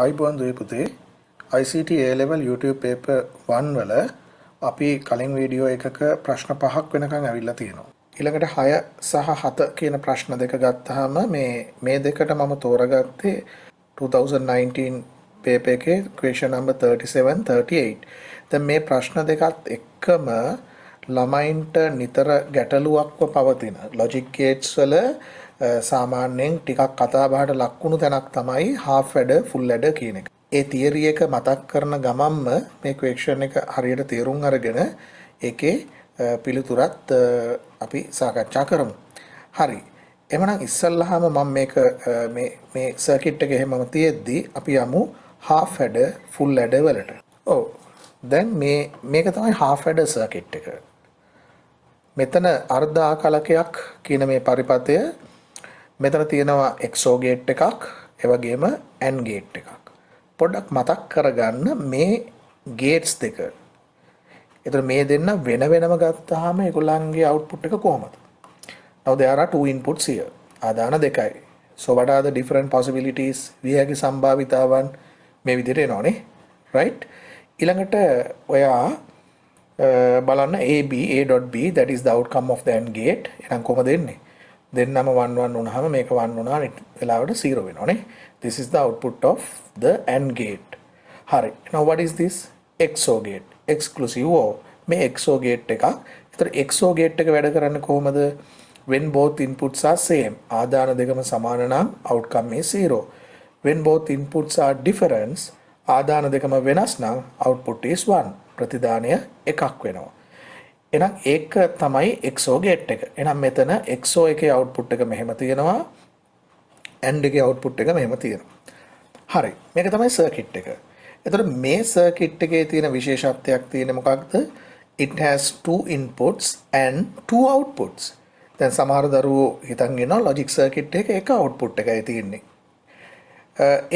අයිබෝන් දුවේ පුතේ ICT A level YouTube paper 1 වල අපි කලින් වීඩියෝ එකක ප්‍රශ්න 5ක් වෙනකන් ඇවිල්ලා තියෙනවා. ඊළඟට 6 සහ 7 කියන ප්‍රශ්න දෙක ගත්තාම මේ දෙකට මම තෝරගත්තේ 2019 paper එකේ question number 37 38. දැන් මේ ප්‍රශ්න දෙකත් එක්කම ළමයින්ට නිතර ගැටලුවක්ව පවතින logic gates වල සාමාන්‍යයෙන් ටිකක් කතා බහට ලක්වුණු තැනක් තමයි half adder full adder කියන එක. ඒ තියරි එක මතක් කරන ගමන්ම මේ question එක හරියට තේරුම් අරගෙන ඒකේ පිළිතුරත් අපි සාකච්ඡා කරමු. හරි. එhmenan ඉස්සල්ලාම මම මේ circuit එක එහෙමම තියෙද්දි අපි යමු half adder full adder වලට. ඔව්. දැන් මේක තමයි half adder circuit එක. මෙතන අර්ධ ආකලකයක් කියන මේ පරිපථය මෙතන තියෙනවා XO gate එකක් ඒ වගේම AND gate එකක්. පොඩ්ඩක් මතක් කරගන්න මේ gates දෙක. ඒතර මේ දෙන්න වෙන වෙනම ගත්තාම ඒගොල්ලන්ගේ output එක කොහමද? Now there are two inputs here. ආදාන දෙකයි. So what are the different possibilities? විහාගේ සම්භාවිතාවන් මේ විදිහට එනවනේ. right? ඊළඟට ඔයා බලන්න AB A.B that is the outcome of the AND gate. එහෙනම් කොහොමද එන්නේ? දෙන්නම 1 1 වුණාම මේක 1 වුණා වෙලාවට 0 වෙනවනේ. This is the output of the AND gate. හරි. Now what is this? XOR gate. Exclusive OR. මේ XOR gate එකක්. ඒතර XOR gate එක වැඩ කරන්නේ කොහොමද? When both inputs are same. ආදාන දෙකම සමාන නම් outcome is 0. When both inputs are different. ආදාන දෙකම වෙනස් නම් output is 1. ප්‍රතිදානය එකක් වෙනවා. එහෙනම් ඒක තමයි XOR gate එක. එහෙනම් මෙතන XOR එකේ output එක මෙහෙම තියෙනවා. AND එකේ output එක මෙහෙම තියෙනවා. හරි. මේක තමයි circuit එක. එතකොට මේ circuit එකේ තියෙන විශේෂත්වයක් තියෙන්නේ මොකක්ද? It has two inputs and two outputs. දැන් සමහර දරුවෝ හිතන් ඉන්නවා logic circuit එක එක output එකයි තියෙන්නේ.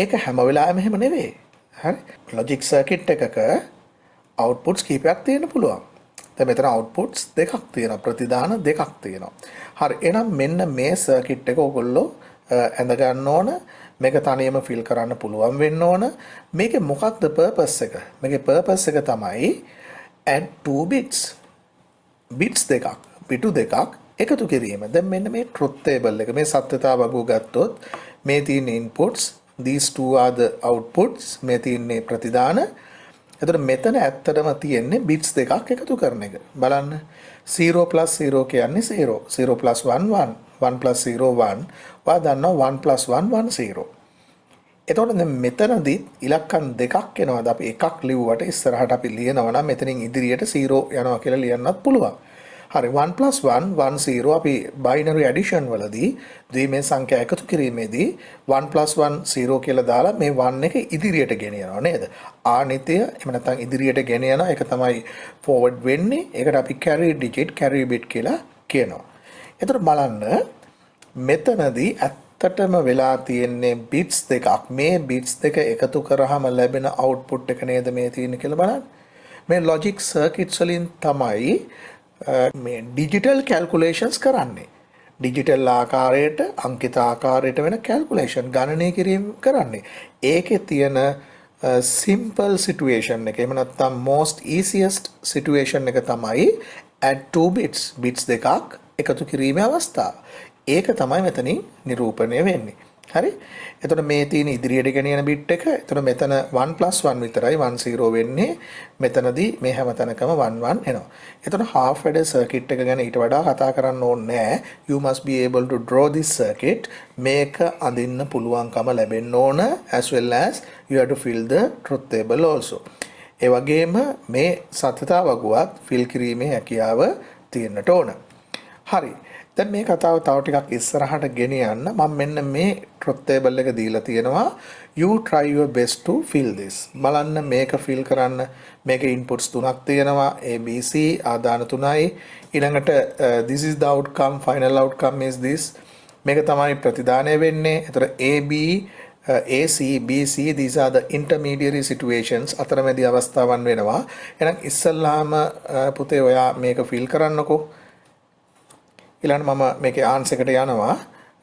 ඒක හැම වෙලාවෙම එහෙම නෙවෙයි. හරි. logic circuit එකක outputs කීපයක් තියෙන්න පුළුවන්. දැන් මෙතන outputs දෙකක් තියෙනවා. ප්‍රතිදාන දෙකක් තියෙනවා. හරි. එහෙනම් මෙන්න මේ circuit එක ඔයගොල්ලෝ ඇඳ ගන්න ඕන. මේක තනියම fill කරන්න පුළුවන් වෙන්න ඕන. මේකේ මොකක්ද purpose එක? මේකේ purpose එක තමයි add two bits. bits දෙකක්, පිටු දෙකක් එකතු කිරීම. දැන් මෙන්න මේ truth table එක මේ සත්‍යතා වගුව ගත්තොත් මේ තියෙන inputs, these two are the outputs, මේ තියෙන්නේ ප්‍රතිදාන. එතකොට මෙතන ඇත්තටම තියෙන්නේ bits දෙකක් එකතු කරන එක. බලන්න 0 + 0 කියන්නේ 0. 0 + 1 1. 1 + 0 1. ඔයා දන්නවා 1 + 1 1 0. එතකොට දැන් මෙතනදී ඉලක්කම් දෙකක් එනවාද අපි එකක් ලිව්වට ඉස්සරහට අපි ලියනවා නම් මෙතනින් ඉදිරියට 0 යනවා කියලා ලියන්නත් පුළුවන්. හරි 1 + 1 1 0 අපි binary addition වලදී ද්විමේ සංඛ්‍යා එකතු කිරීමේදී 1 + 1 0 කියලා දාලා මේ 1 එක ඉදිරියට ගෙනියනවා නේද? ආනිතය එහෙම නැත්නම් ඉදිරියට ගෙන යන එක තමයි forward වෙන්නේ. ඒකට අපි carry digit carry bit කියලා කියනවා. එතකොට බලන්න මෙතනදී ඇත්තටම වෙලා තියෙන්නේ bits දෙකක්. මේ bits දෙක එකතු කරාම ලැබෙන output එක නේද මේ තියෙන්නේ කියලා බලන්න. මේ logic circuits වලින් තමයි මේ digital calculations කරන්නේ. digital ආකාරයට අංකිත ආකාරයට වෙන calculation ගණනය කිරීම කරන්නේ. ඒකේ තියෙන simple situation එක එහෙම නැත්නම් most easiest situation එක තමයි add two bits. bits දෙකක් එකතු කිරීමේ අවස්ථාව. ඒක තමයි මෙතනින් නිරූපණය වෙන්නේ. හරි? එතකොට මේ තියෙන ඉදිරියට ගෙනියන bit එක. එතකොට මෙතන 1 + 1 විතරයි 1 0 වෙන්නේ. මෙතනදී මේ හැම තැනකම 1 1 එනවා. එතකොට half adder circuit එක ගැන ඊට වඩා කතා කරන්න ඕනේ නැහැ. You must be able to draw this circuit. මේක අඳින්න පුළුවන්කම ලැබෙන්න ඕන as well as you have to fill the truth table also. ඒ වගේම මේ සත්‍යතා වගුවත් fill කිරීමේ හැකියාව තියෙන්නට ඕන. හරි. දැන් මේ කතාව තව ටිකක් ඉස්සරහට ගෙනියන්න මම මෙන්න මේ truth table එක දීලා තියෙනවා. You try your best to fill this. බලන්න මේක fill කරන්න. මේකේ inputs තුනක් තියෙනවා. A B C ආදාන තුනයි. ඊළඟට this is the outcome, final outcome is this. මේක තමයි ප්‍රතිදානය වෙන්නේ. ඒතර A B AC BC these are the intermediary situations. අතරමැදි අවස්ථාවන් වෙනවා. එහෙනම් ඉස්සල්ලාම පුතේ ඔයා මේක fill කරන්නකෝ. ඊළඟ මම මේකේ ආන්සර් එකට යනවා.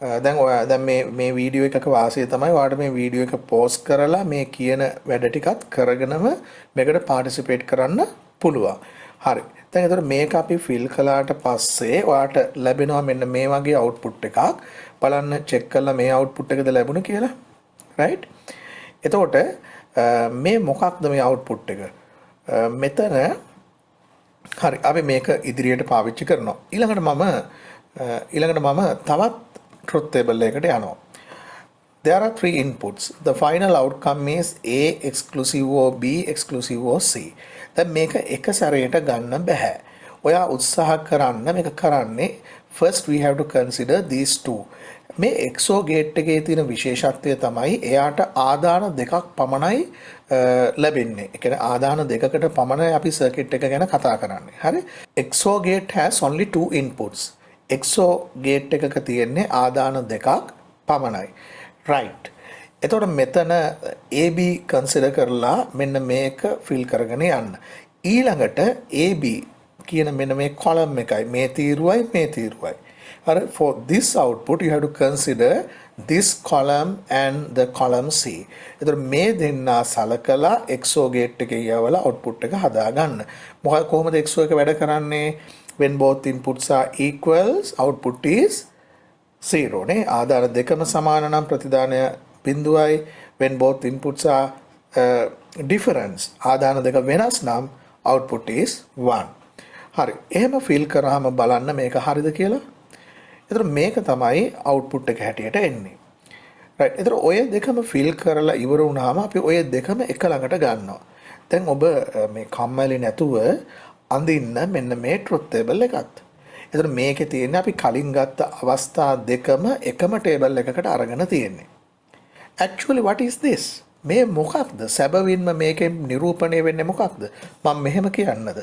දැන් ඔයා දැන් මේ වීඩියෝ එකක වාසිය තමයි ඔයාලට මේ වීඩියෝ එක පෝස් කරලා මේ කියන වැඩ ටිකත් කරගෙනම මේකට පාටිසිපේට් කරන්න පුළුවන්. හරි. දැන් ඒතර මේක අපි ෆිල් කළාට පස්සේ ඔයාලට ලැබෙනවා මෙන්න මේ වගේ අවුට්පුට් එකක්. බලන්න චෙක් කරලා මේ අවුට්පුට් එකද ලැබුණේ කියලා. රයිට්. එතකොට මේ මොකක්ද මේ අවුට්පුට් එක? මෙතන හරි අපි මේක ඉදිරියට පාවිච්චි කරනවා. ඊළඟට මම තවත් truth table එකකට යනවා. There are 3 inputs. The final outcome is A exclusive of B exclusive of C. දැන් මේක එක සැරේට ගන්න බෑ. ඔයා උත්සාහ කරන්න මේක කරන්නේ first we have to consider these two. මේ XOR gate එකේ තියෙන විශේෂත්වය තමයි එයාට ආදාන දෙකක් පමණයි ලැබෙන්නේ. ඒ කියන්නේ ආදාන දෙකකට පමණයි අපි circuit එක ගැන කතා කරන්නේ. හරි? XOR gate has only 2 inputs. XOR gate එකක තියෙන්නේ ආදාන දෙකක් පමණයි. right. එතකොට මෙතන AB consider කරලා මෙන්න මේක fill කරගෙන යන්න. ඊළඟට AB කියන මෙන්න මේ column එකයි මේ තීරුවයි. Alright, for this output you have to consider this column and the column C. එතකොට මේ දෙන්න සලකලා XOR gate එකේ යවලා output එක හදාගන්න. කොහොමද XOR එක වැඩ කරන්නේ? When both inputs are equals, output is 0 නේ. ආදාන දෙකම සමාන නම් ප්‍රතිදානය බිඳුවයි. When both inputs are difference, ආදාන දෙක වෙනස් නම් output is 1. හරි. එහෙම fill කරාම බලන්න මේක හරිද කියලා. එතකොට මේක තමයි output එක හැටියට එන්නේ. right. එතකොට ඔය දෙකම fill කරලා ඉවර වුණාම අපි ඔය දෙකම එක ළඟට ගන්නවා. දැන් ඔබ මේ කම්මැලි නැතුව අඳින්න මෙන්න මේ truth table එකත්. එතකොට මේකේ තියෙන්නේ අපි කලින් ගත්ත අවස්ථා දෙකම එකම table එකකට අරගෙන තියෙන්නේ. Actually what is this? මේ මොකක්ද? සැබවින්ම මේකෙන් නිරූපණය වෙන්නේ මොකක්ද? මම මෙහෙම කියන්නද?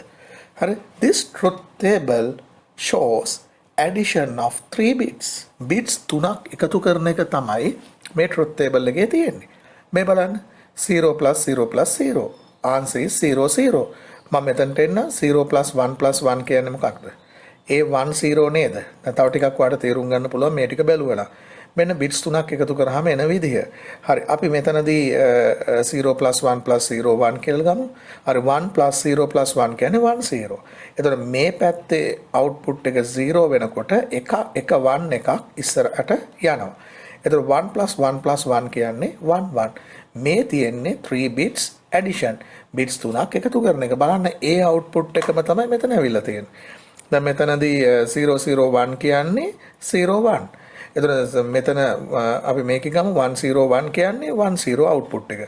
හරි. This truth table shows addition of 3 bits. Bits 3ක් එකතු කරන එක තමයි මේ truth table එකේ තියෙන්නේ. මේ බලන්න 0 plus 0 plus 0. Answer is 0 0. මම මෙතනට එන්න 0 plus 1 plus 1 කියන්නේ මොකක්ද? ඒ 1 0 නේද? දැන් තව ටිකක් ඔයාලට තේරුම් ගන්න පුළුවන් මේ ටික බැලුවලා. මෙන්න bits 3ක් එකතු කරාම එන විදිය. හරි. අපි මෙතනදී 0 plus 1 plus 0 1 කියලා ගමු. හරි 1 plus 0 plus 1 කියන්නේ 1 0. එතකොට මේ පැත්තේ output එක 0 වෙනකොට එක 1 එකක් ඉස්සරහට යනවා. එතකොට 1 plus 1 plus 1 කියන්නේ 1 1. මේ තියෙන්නේ 3 bits addition. bits 3ක් එකතු කරන එක. බලන්න ඒ output එකම තමයි මෙතන ඇවිල්ලා තියෙන්නේ. දැන් මෙතනදී 0 0 1 කියන්නේ 0 1. එතකොට මෙතන අපි මේක ගමු 101 කියන්නේ 10 output එක.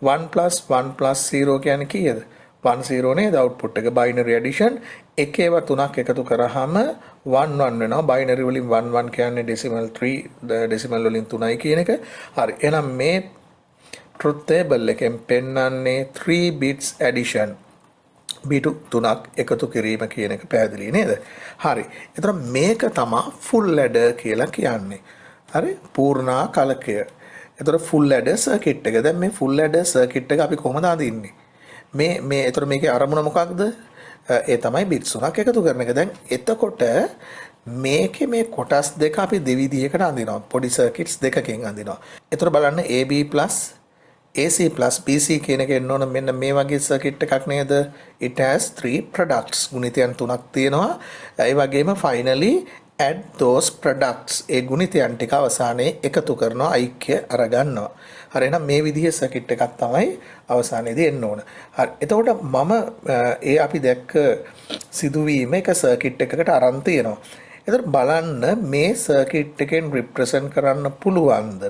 1 plus 1 plus 0 කියන්නේ කීයද? 10 නේද output එක. binary addition එකේව තුනක් එකතු කරාම 11 වෙනවා. binary වලින් 11 කියන්නේ decimal 3 decimal වලින් 3යි කියන එක. හරි. එහෙනම් මේ truth table එකෙන් පෙන්වන්නේ 3 bits addition. බිටු 3ක් එකතු කිරීම කියන එක පැහැදිලි නේද? හරි. එතකොට මේක තමයි full adder කියලා කියන්නේ. හරි? පූර්ණා කලකය. එතකොට full adder circuit එක. දැන් මේ full adder circuit එක අපි කොහොමද අඳින්නේ? මේ එතකොට මේකේ අරමුණ මොකක්ද? ඒ තමයි bits 3ක් එකතු කරන එක. දැන් එතකොට මේකේ මේ කොටස් දෙක අපි දෙවිදිහකට අඳිනවා. පොඩි circuits දෙකකින් අඳිනවා. එතකොට බලන්න AB plus AC plus BC කියන එක එන්න ඕන මෙන්න මේ වගේ circuit එකක් නේද? It has 3 products. ගුණිතයන් 3ක් තියෙනවා. ඒ වගේම finally add those products. ඒ ගුණිතයන් ටික අවසානයේ එකතු කරනවා ඓක්‍ය අරගන්නවා. හරි එහෙනම් මේ විදිහේ circuit එකක් තමයි අවසානයේදී එන්න ඕන. හරි. එතකොට මම ඒ අපි දැක්ක සිදුවීම එක circuit එකකට අරන් තියෙනවා. එතකොට බලන්න මේ circuit එකෙන් represent කරන්න පුළුවන්ද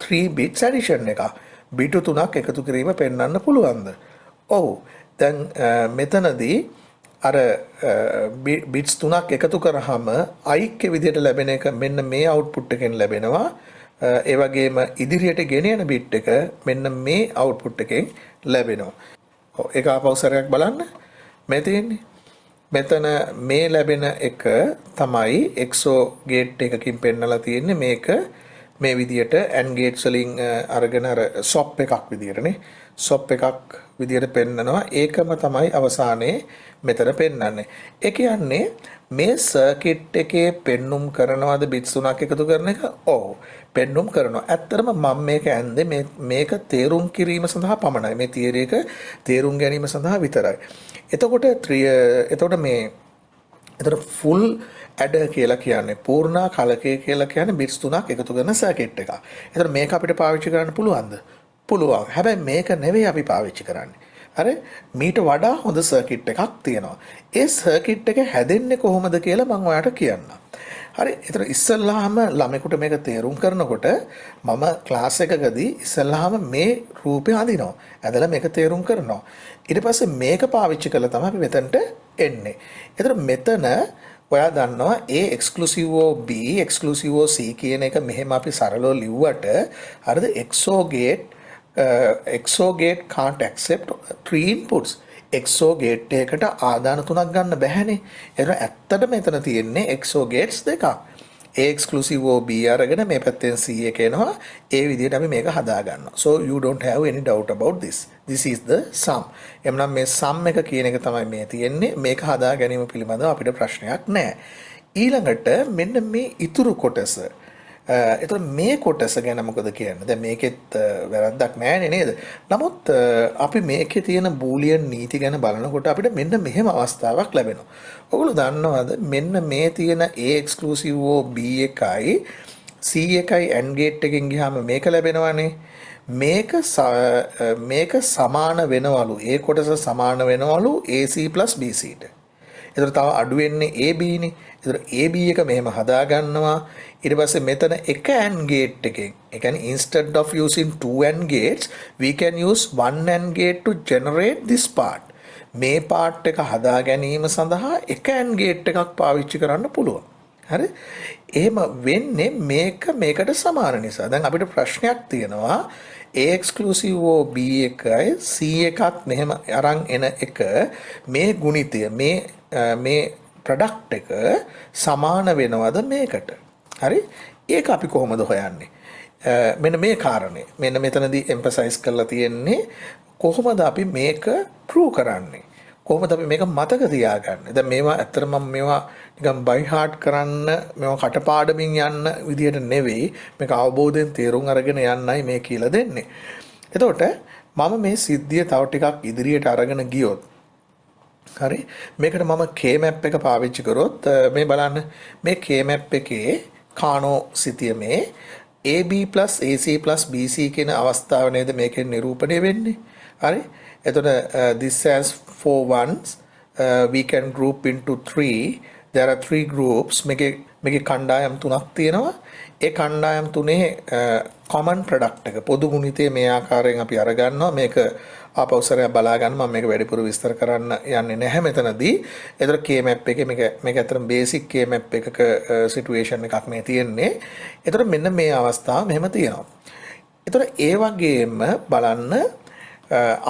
3 bits addition එක. බිටු 3ක් එකතු කිරීම පෙන්වන්න පුළුවන්ද? ඔව්. දැන් මෙතනදී අර බිට්ස් 3ක් එකතු කරාම ඓක්‍ය විදිහට ලැබෙන එක මෙන්න මේ output එකෙන් ලැබෙනවා. ඒ වගේම ඉදිරියට ගෙන යන බිට් එක මෙන්න මේ output එකෙන් ලැබෙනවා. ඔව් ඒක ආපහු සැරයක් බලන්න. මේ තියෙන්නේ. මෙතන මේ ලැබෙන එක තමයි XOR gate එකකින් පෙන්නලා තියෙන්නේ මේක මේ විදියට AND gates වලින් අරගෙන අර SOP එකක් විදියටනේ SOP එකක් විදියට පෙන්නනවා. ඒකම තමයි අවසානයේ මෙතන පෙන්වන්නේ. ඒ කියන්නේ මේ සර්කිට් එකේ පෙන්눔 කරනවාද බිට්ස් තුනක් එකතු කරන එක? ඔව්. පෙන්눔 කරනවා. ඇත්තටම මම මේක ඇන්දේ මේක තේරුම් කිරීම සඳහා පමණයි. මේ තියරි එක තේරුම් ගැනීම සඳහා විතරයි. එතකොට ෆුල් ඇඩර් කියලා කියන්නේ පූර්ණා කලකය කියලා කියන්නේ බිට්ස් තුනක් එකතු කරන සර්කිට් එකක්. එතකොට මේක අපිට පාවිච්චි කරන්න පුළුවන්ද? පුළුවන්. හැබැයි මේක නෙවෙයි අපි පාවිච්චි කරන්නේ. හරි? මීට වඩා හොඳ සර්කිට් එකක් තියෙනවා. ඒ සර්කිට් එක හැදෙන්නේ කොහොමද කියලා මම ඔයාලට කියන්නම්. හරි? ඒතර ඉස්සල්ලාම ළමෙකුට මේක තේරුම් කරනකොට මම ක්ලාස් එකකදී ඉස්සල්ලාම මේ රූපය අඳිනවා. ඇදලා මේක තේරුම් කරනවා. ඊට පස්සේ මේක පාවිච්චි කරලා තමයි අපි මෙතනට එන්නේ. ඒතර මෙතන ඔයා දන්නවා A exclusive of B exclusive of C කියන එක මෙහෙම අපි සරලව ලිව්වට හරිද XOR gate can't accept 3 inputs. XOR gate එකකට ආදාන තුනක් ගන්න බැහැනේ. ඒක ඇත්තට මෙතන තියෙන්නේ XOR gates දෙකක්. A exclusive of B අරගෙන මේ පැත්තෙන් C එක එනවා. ඒ විදිහට අපි මේක හදා ගන්නවා. So you don't have any doubt about this. This is the sum. එම්නම් මේ sum එක කියන එක තමයි මේ තියෙන්නේ. මේක හදා ගැනීම පිළිබඳව අපිට ප්‍රශ්නයක් නැහැ. ඊළඟට මෙන්න මේ ඉතුරු කොටස. එතකොට මේ කොටස ගැන මොකද කියන්නේ? දැන් මේකෙත් වැරද්දක් නැහැ නේද? නමුත් අපි මේකේ තියෙන බූලියන් නීති ගැන බලනකොට අපිට මෙන්න මෙහෙම අවස්ථාවක් ලැබෙනවා. ඔයගොල්ලෝ දන්නවද මෙන්න මේ තියෙන A exclusive of B එකයි C එකයි AND gate එකෙන් ගියාම මේක ලැබෙනවානේ. මේක සමාන වෙනවලු. A කොටස සමාන වෙනවලු AC plus BC ට. ඒතර තව අඩු වෙන්නේ AB නේ. ඒතර AB එක මෙහෙම හදා ගන්නවා. ඊට පස්සේ මෙතන එක AND gate එකෙන් ඒ කියන්නේ instead of using two AND gates we can use one AND gate to generate this part. මේ part එක හදා ගැනීම සඳහා එක AND gate එකක් පාවිච්චි කරන්න පුළුවන්. හරි? එහෙම වෙන්නේ මේකට සමාන නිසා. දැන් අපිට ප්‍රශ්නයක් තියෙනවා A exclusive of B එකයි C එකත් මෙහෙම අරන් එන එක මේ ගුණිතය මේ ප්‍රොඩක්ට් එක සමාන වෙනවද මේකට? හරි? ඒක අපි කොහොමද හොයන්නේ? මෙන්න මේ කාරණේ. මෙන්න මෙතනදී එම්ෆසයිස් කරලා තියෙන්නේ කොහොමද අපි මේක ප්‍රූව් කරන්නේ? කොහොමද අපි මේක මතක තියාගන්නේ? දැන් මේවා ඇත්තටම මම මේවා නිකන් බයි හાર્ට් කරන්න මේවා කටපාඩමින් යන්න විදියට නෙවෙයි මේක අවබෝධයෙන් තේරුම් අරගෙන යන්නයි මේ කියලා දෙන්නේ. එතකොට මම මේ සිද්ධිය තව ටිකක් ඉදිරියට අරගෙන ගියොත් හරි මේකට මම K-map එක පාවිච්චි කරොත් මේ බලන්න මේ K-map එකේ කානෝ සිතියමේ AB plus AC plus BC කියන අවස්ථාව නේද මේකෙන් නිරූපණය වෙන්නේ. හරි? එතකොට this has 4 ones we can group into 3. There are 3 groups. මේකේ කණ්ඩායම් තුනක් තියෙනවා. ඒ කණ්ඩායම් තුනේ common product එක පොදු ගුණිතය මේ ආකාරයෙන් අපි අරගන්නවා. මේක ආපෞසරය බලා ගන්න මම මේක වැඩිපුර විස්තර කරන්න යන්නේ නැහැ මෙතනදී. ඒතර K-map එකේ මේක ඇත්තටම බේසික් K-map එකක සිටුේෂන් එකක් මේ තියෙන්නේ. ඒතර මෙන්න මේ අවස්ථාව මෙහෙම තියෙනවා. ඒතර ඒ වගේම බලන්න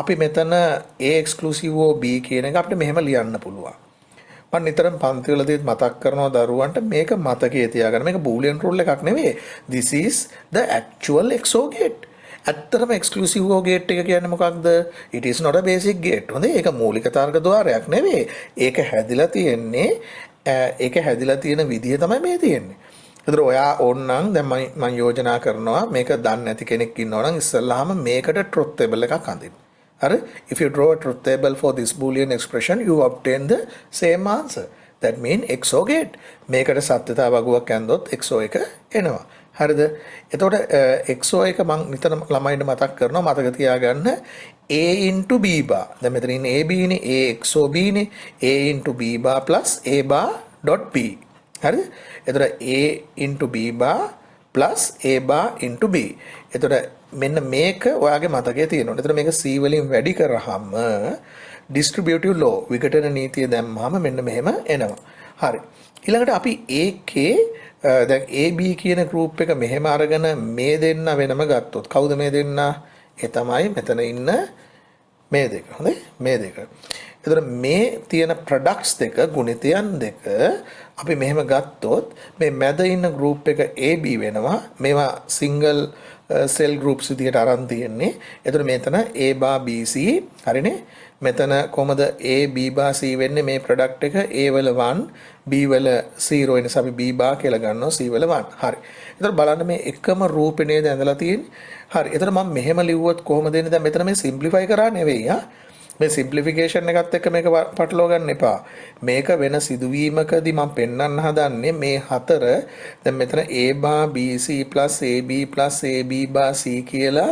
අපි මෙතන A exclusive of B කියන එක අපිට මෙහෙම ලියන්න පුළුවන්. මම නිතරම පන්ති වලදීත් මතක් කරනවා දරුවන්ට මේක මතකයේ තියාගන්න. මේක බූලියන් රූල් එකක් නෙවෙයි. This is the actual XOR gate. ඇත්තටම exclusive OR gate එක කියන්නේ මොකක්ද? It is not a basic gate. හොඳේ ඒක මූලික තර්ක ద్వාරයක් නෙවෙයි. ඒක හැදිලා තියෙන විදිය තමයි මේ තියෙන්නේ. ඒතර ඔයා ඕනනම් දැන් මම යෝජනා කරනවා මේක දන්නේ නැති කෙනෙක් ඉන්නවා නම් ඉස්සල්ලාම මේකට truth table එකක් අඳින්න. හරි? If you draw a truth table for this boolean expression you obtain the same answer. That means XOR gate. මේකට සත්‍යතා වගුවක් ඇන්දොත් XOR එක එනවා. හරිද? එතකොට XOR එක මම නිතර ළමයින්ට මතක් කරනවා මතක තියාගන්න A into B bar. දැන් මෙතන ඉන්නේ AB නේ A XOR B නේ A into B bar plus A bar dot B. හරිද? එතකොට A into B bar plus A bar into B. එතකොට මෙන්න මේක ඔයාගේ මතකයේ තියෙනවා. එතකොට මේක C වලින් වැඩි කරාම distributive law විඝටන නීතිය දැම්මම මෙන්න මෙහෙම එනවා. හරි. ඊළඟට අපි ඒකේ දැන් AB කියන group එක මෙහෙම අරගෙන මේ දෙන්න වෙනම ගත්තොත් කවුද මේ දෙන්න? ඒ තමයි මෙතන ඉන්න මේ දෙක. හොඳයි? මේ දෙක. එතකොට මේ තියෙන ප්‍රොඩක්ට්ස් දෙක ගුණිතයන් දෙක අපි මෙහෙම ගත්තොත් මේ මැද ඉන්න ගෲප් එක AB වෙනවා. මේවා සිංගල් සෙල් ගෲප්ස් විදිහට අරන් තියෙන්නේ. එතකොට මෙතන A bar BC හරිනේ. මෙතන කොහමද A B bar C වෙන්නේ මේ ප්‍රොඩක්ට් එක A වල 1 B වල 0 වෙනස අපි B bar කියලා ගන්නවා C වල 1. හරි. එතකොට බලන්න මේ එකම රූපේ නේද ඇඳලා තියෙන්නේ. හරි. එතකොට මම මෙහෙම ලිව්වොත් කොහොමද එන්නේ? දැන් මෙතන මේ සිම්ප්ලිෆයි කරා නෙවෙයි මේ සිම්ප්ලිෆිකේෂන් එකත් එක්ක මේක පටලවා ගන්න එපා. මේක වෙන සිදුවීමකදී මම පෙන්වන්න හදන්නේ මේ හතර දැන් මෙතන A bar BC AB AB bar C කියලා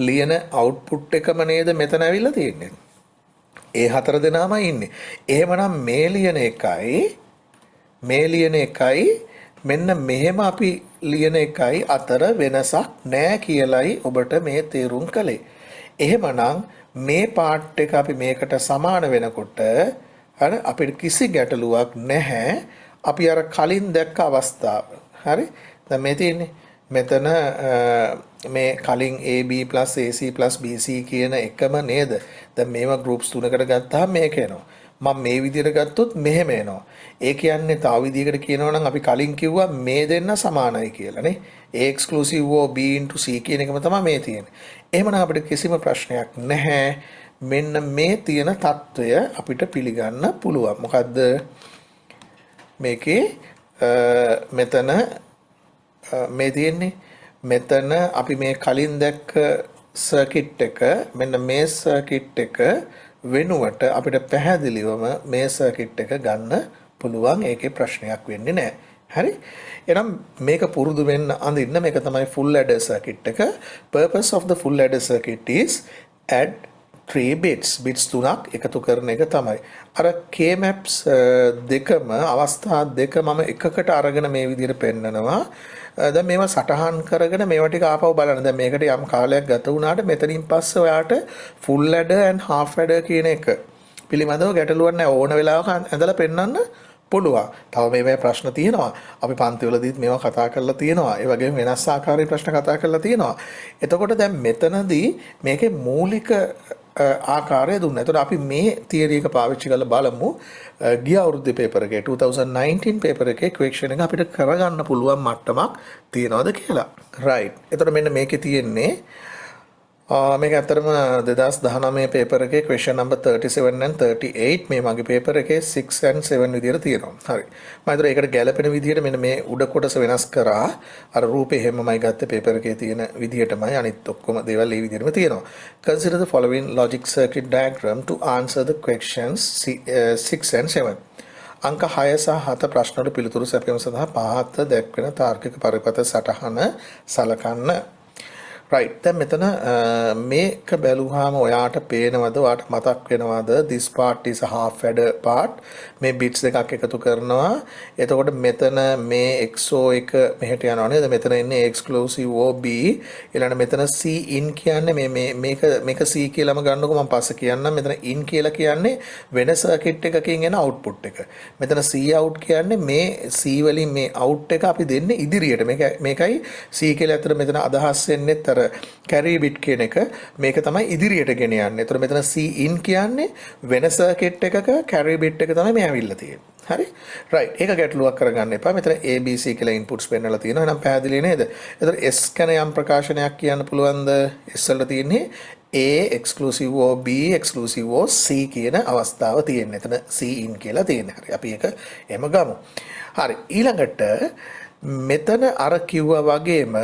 ලියන අවුට්පුට් එකම නේද මෙතන ඇවිල්ලා තියෙන්නේ. ඒ හතර දෙනාමයි ඉන්නේ. එහෙමනම් මේ ලියන එකයි මෙන්න මෙහෙම අපි ලියන එකයි අතර වෙනසක් නැහැ කියලයි ඔබට මේ තේරුම් කළේ. එහෙමනම් මේ පාර්ට් එක අපි මේකට සමාන වෙනකොට හරි අපිට කිසි ගැටලුවක් නැහැ. අපි අර කලින් දැක්ක අවස්ථාව. හරි? දැන් මේ තියෙන්නේ මෙතන මේ කලින් AB AC BC කියන එකම නේද? දැන් මේවා groups තුනකට ගත්තාම මේක එනවා. මම මේ විදිහට ගත්තොත් මෙහෙම එනවා. ඒ කියන්නේ තව විදිහකට කියනවා නම් අපි කලින් කිව්වා මේ දෙන්න සමානයි කියලා නේ. A exclusive of B into C කියන එකම තමයි මේ තියෙන්නේ. එහෙමනම් අපිට කිසිම ප්‍රශ්නයක් නැහැ. මෙන්න මේ තියෙන తত্ত্বය අපිට පිළිගන්න පුළුවන්. මොකද්ද? මේකේ මෙතන මේ තියෙන්නේ මෙතන අපි මේ කලින් දැක්ක සර්කිට් එක මෙන්න මේ සර්කිට් එක වෙනුවට අපිට පැහැදිලිවම මේ සර්කිට් එක ගන්න පුළුවන්. ඒකේ ප්‍රශ්නයක් වෙන්නේ නැහැ. හරි? එහෙනම් මේක පුරුදු වෙන්න අඳින්න මේක තමයි full adder circuit එක. Purpose of the full adder circuit is add 3 bits. bits 3ක් එකතු කරන එක තමයි. අර K maps දෙකම අවස්ථා දෙක මම එකකට අරගෙන මේ විදිහට පෙන්නනවා. දැන් මේවා සටහන් කරගෙන මේවා ටික ආපහු බලන්න. දැන් මේකට යම් කාලයක් ගත වුණාට මෙතනින් පස්සේ ඔයාට full adder and half adder කියන එක පිළිබඳව ගැටලුවක් නැහැ. ඕන වෙලාවක ඇඳලා පෙන්නන්න පුළුවන්. තව මේ ප්‍රශ්න තියෙනවා. අපි පන්තිවලදීත් මේවා කතා කරලා තියෙනවා. ඒ වගේම වෙනස් ආකාරයේ ප්‍රශ්න කතා කරලා තියෙනවා. එතකොට දැන් මෙතනදී මේකේ මූලික ආකාරය දුන්නා. එතකොට අපි මේ තියරි එක පාවිච්චි කරලා බලමු. ගිය අවුරුද්දේ පේපර් එකේ 2019 පේපර් එකේ ක්වෙස්චන් එක අපිට කරගන්න පුළුවන් මට්ටමක් තියනවද කියලා. රයිට්. එතකොට මෙන්න මේකේ තියෙන්නේ මේක ඇත්තටම 2019 පේපර් එකේ question number 37 and 38 මේ මගේ පේපර් එකේ 6 and 7 විදියට තියෙනවා. හරි. මම හිතුවා ඒකට ගැළපෙන විදියට මෙන්න මේ උඩ කොටස වෙනස් කරා. අර රූපේ හැමමයි ගත්ත පේපර් එකේ තියෙන විදියටමයි අනිත් ඔක්කොම දේවල් ඒ විදියටම තියෙනවා. Consider the following logic circuit diagram to answer the questions 6 and 7. අංක 6 සහ 7 ප්‍රශ්න වල පිළිතුරු සැපයීම සඳහා පහත දැක්වෙන තාර්කික පරිපථ සටහන සලකන්න. right. දැන් මෙතන මේක බැලුවාම ඔයාට පේනවද? ඔයාට මතක් වෙනවද? this part is a half adder part. මේ bits දෙකක් එකතු කරනවා. එතකොට මෙතන මේ XO එක මෙහෙට යනවා නේද? මෙතන ඉන්නේ exclusive OB. ඊළඟ මෙතන C in කියන්නේ මේක C කියලාම ගන්නකො මම පස්සේ කියන්නම්. මෙතන in කියලා කියන්නේ වෙන circuit එකකින් එන output එක. මෙතන C out කියන්නේ මේ C වලින් මේ out එක අපි දෙන්නේ ඉදිරියට. මේකයි C කියලා අතර මෙතන අදහස් වෙන්නේ අර carry bit කියන එක මේක තමයි ඉදිරියට ගෙන යන්නේ. ඒතර මෙතන C in කියන්නේ වෙන circuit එකක carry bit එක තමයි මේ ඇවිල්ලා තියෙන්නේ. හරි? right. ඒක ගැටලුවක් කරගන්න එපා. මෙතන ABC කියලා inputs පෙන්නලා තියෙනවා. එහෙනම් පැහැදිලි නේද? ඒතර S කියන යම් ප්‍රකාශනයක් කියන්න පුළුවන්ද? S වල තියෙන්නේ A exclusive of B exclusive of C කියන අවස්ථාව තියෙන්නේ. එතන C in කියලා තියෙන්නේ. හරි. අපි ඒක එහෙම ගමු. හරි. ඊළඟට මෙතන අර කිව්වා වගේම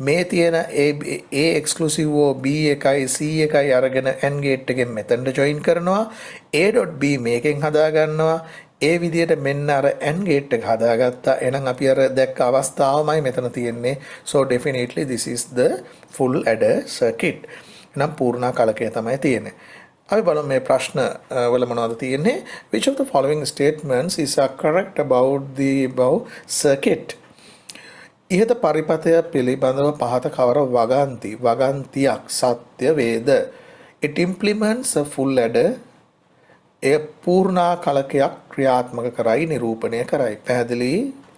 මේ තියෙන A exclusive of B එකයි C එකයි අරගෙන AND gate එකෙන් මෙතනට join කරනවා. A.B මේකෙන් හදා ගන්නවා. ඒ විදිහට මෙන්න අර AND gate එක හදාගත්තා. එහෙනම් අපි අර දැක්ක අවස්ථාවමයි මෙතන තියෙන්නේ. So definitely this is the full adder circuit. එහෙනම් පූර්ණ කලකය තමයි තියෙන්නේ. අපි බලමු මේ ප්‍රශ්න වල මොනවද තියෙන්නේ. Which of the following statements is correct about the above circuit? ඉහත පරිපථය පිළිබඳව පහත කවර වගන්තියක් සත්‍ය වේද? It implements a full adder. එය පූර්ණා කලකයක් ක්‍රියාත්මක කරයි නිරූපණය කරයි. පැහැදිලි?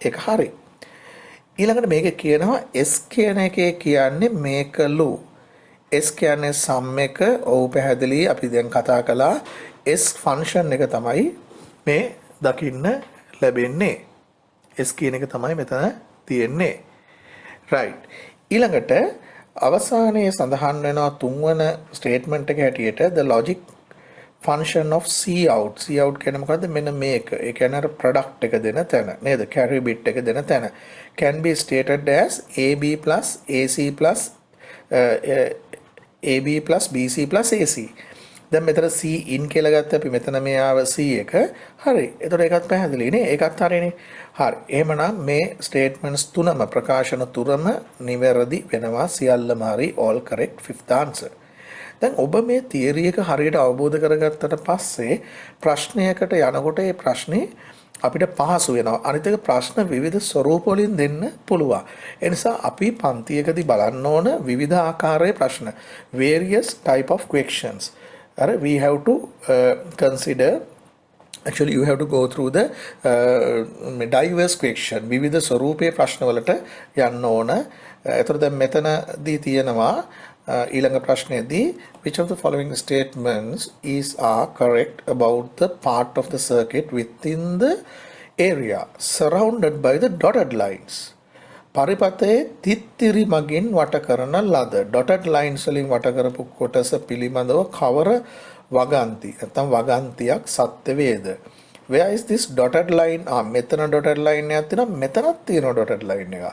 ඒක හරි. ඊළඟට මේක කියනවා S කියන එකේ කියන්නේ මේකලු. S කියන්නේ සම් එක. ඔව් පැහැදිලි. අපි දැන් කතා කළා S ෆන්ක්ෂන් එක තමයි මේ දකින්න ලැබෙන්නේ. S කියන එක තමයි මෙතන තියෙන්නේ. right. ඊළඟට අවසානයේ සඳහන් වෙනවා තුන්වන ස්ටේට්මන්ට් එක හැටියට the logic function of cout. cout කියන්නේ මොකද්ද? මෙන්න මේක. ඒ කියන්නේ අර product එක දෙන තැන නේද? carry bit එක දෙන තැන. can be stated as ab plus ac plus ab plus bc plus ac. දැන් මෙතන c in කියලා ගත්තා අපි මෙතන මේ ආව c එක. හරි. එතකොට ඒකත් පැහැදිලි නේ? ඒකත් හරිනේ. හරි. එහෙමනම් මේ ස්ටේට්මන්ට්ස් තුනම ප්‍රකාශන තුනම නිවැරදි වෙනවා. සියල්ලම හරි. all correct. fifth answer. දැන් ඔබ මේ තියරි එක හරියට අවබෝධ කරගත්තට පස්සේ ප්‍රශ්නයකට යනකොට ඒ ප්‍රශ්නේ අපිට පහසු වෙනවා. අනිත් එක ප්‍රශ්න විවිධ ස්වරූප වලින් දෙන්න පුළුවන්. ඒ නිසා අපි පන්තියකදී බලන්න ඕන විවිධ ආකාරයේ ප්‍රශ්න. various type of questions. We have to consider, actually you have to go through the diverse question. විවිධ ස්වරූපයේ ප්‍රශ්න වලට යන්න ඕන. එතකොට දැන් මෙතනදී තියෙනවා ඊළඟ ප්‍රශ්නයේදී which of the following statements are correct about the part of the circuit within the area surrounded by the dotted lines. පරිපතයේ තිත්තිරි මගින් වට කරන ලද dotted lines වලින් වට කරපු කොටස පිළිබඳව කවර වගන්ති නැත්නම් වගන්තියක් සත්‍ය වේද? Where is this dotted line? මෙතන dotted line එකක් තියෙනවා, මෙතනත් තියෙනවා dotted line එක.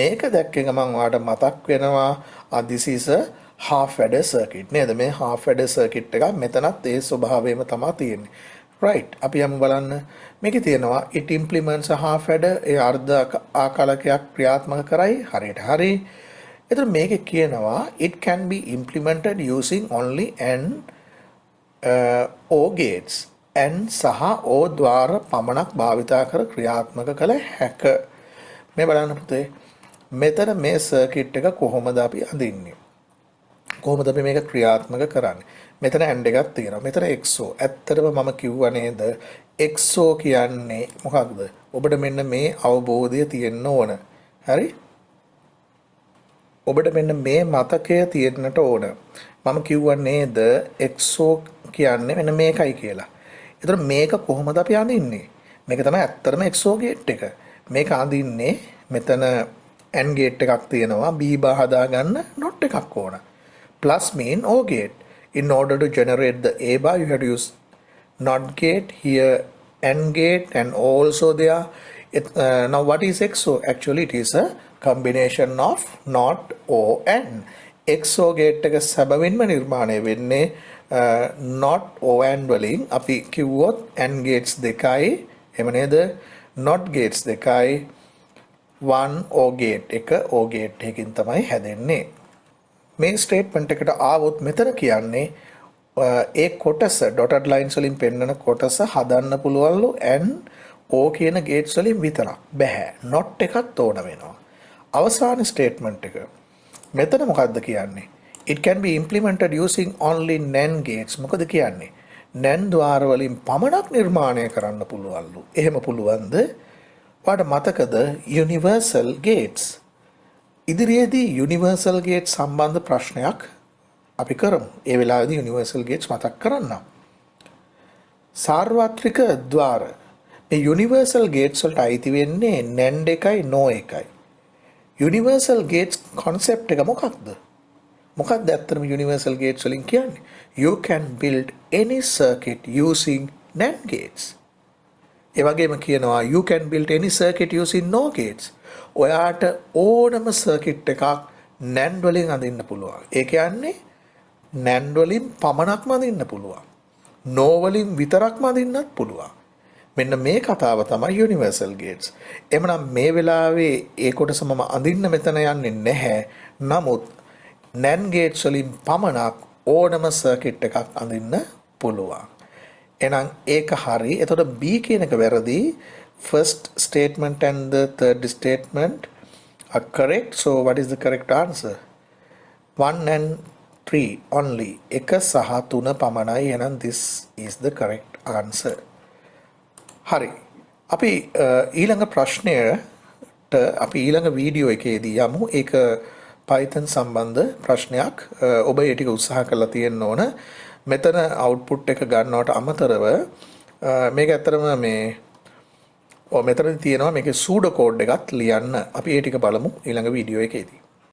මේක දැක්කම මම ඔයාලට මතක් වෙනවා this is a half adder circuit නේද? මේ half adder circuit එක මෙතනත් ඒ ස්වභාවයම තමයි තියෙන්නේ. right. අපි යමු බලන්න. මේකේ තියෙනවා it implements a half adder. ඒ අර්ධ ආකලකයක් ක්‍රියාත්මක කරයි. හරියට හරි. එතකොට මේකේ කියනවා it can be implemented using only n or gates. n සහ o ద్వාර පමණක් භාවිතා කර ක්‍රියාත්මක කළ හැක. මේ බලන්න පුතේ. මෙතන මේ සර්කිට් එක කොහොමද අපි අඳින්නේ? කොහොමද අපි මේක ක්‍රියාත්මක කරන්නේ? මෙතන ඇන්ඩ් එකක් තියෙනවා. මෙතන XO. ඇත්තටම මම කිව්වා නේද? XO කියන්නේ මොකක්ද? ඔබට මෙන්න මේ අවබෝධය තියෙන්න ඕන. හරි? ඔබට මෙන්න මේ මතකය තියෙන්නට ඕන. මම කිව්වා නේද XO කියන්නේ මෙන්න මේකයි කියලා. ඒතර මේක කොහොමද අපි අඳින්නේ? මේක තමයි ඇත්තටම XO ගේට් එක. මේක අඳින්නේ මෙතන AND gate එකක් තියෙනවා. B bar හදාගන්න not එකක් ඕන. Plus mean OR gate. In order to generate the A bar, you have to use NOT gate, here AND gate, and also there. Now what is XO? Actually it is a combination of NOT, O and XO gate එක සැබවින්ම නිර්මාණය වෙන්නේ not O and වලින් අපි කිව්වොත් AND gates දෙකයි එහෙම නේද? NOT gates දෙකයි 1 O gate එක O gate එකකින් තමයි හැදෙන්නේ. මේ ස්ටේට්මන්ට් එකට ආවොත් මෙතන කියන්නේ ඒ කොටස dotted lines වලින් පෙන්වන කොටස හදන්න පුළුවන්ලු n o කියන gates වලින් විතරක් බෑ. not එකක් ඕන වෙනවා. අවසාන ස්ටේට්මන්ට් එක. මෙතන මොකද්ද කියන්නේ? It can be implemented using only NAND gates. මොකද කියන්නේ? NAND ద్వාර වලින් පමණක් නිර්මාණය කරන්න පුළුවන්ලු. එහෙම පුළුවන්ද? ඔයාලට මතකද universal gates? ඉදිරියේදී universal gates සම්බන්ධ ප්‍රශ්නයක් අපි කරමු. ඒ වෙලාවේදී universal gates මතක් කරන්නම්. සාර්වත්‍රික ద్వාර. මේ universal gates වලට අයිති වෙන්නේ NAND එකයි NO එකයි. universal gates concept එක මොකක්ද? මොකක්ද ඇත්තටම universal gates වලින් කියන්නේ? You can build any circuit using NAND gates. ඒ වගේම කියනවා you can build any circuit using NO gates. ඔයාට ඕනම circuit එකක් NAND වලින් අඳින්න පුළුවන්. ඒ කියන්නේ NAND වලින් පමණක්ම අඳින්න පුළුවන්. NO වලින් විතරක්ම අඳින්නත් පුළුවන්. මෙන්න මේ කතාව තමයි universal gates. එhmenan මේ වෙලාවේ ඒ කොටස මම අඳින්න මෙතන යන්නේ නැහැ. නමුත් NAND gates වලින් පමණක් ඕනම circuit එකක් අඳින්න පුළුවන්. එහෙනම් ඒක හරි. එතකොට B කියන එක වැරදි. First statement and the third statement are correct. So what is the correct answer? 1 and 3 only. එක සහ 3 පමණයි. එහෙනම් this is the correct answer. හරි. අපි ඊළඟ ප්‍රශ්නයට අපි ඊළඟ වීඩියෝ එකේදී යමු. ඒක Python සම්බන්ධ ප්‍රශ්නයක්. ඔබ ඒ ටික උත්සාහ කරලා තියෙන්න ඕන. මෙතන අවුට්පුට් එක ගන්නවට අමතරව මේක ඇත්තටම මෙතන තියෙනවා මේකේ සූඩෝ කෝඩ් එකක් ලියන්න. අපි ඒ ටික බලමු ඊළඟ වීඩියෝ එකේදී.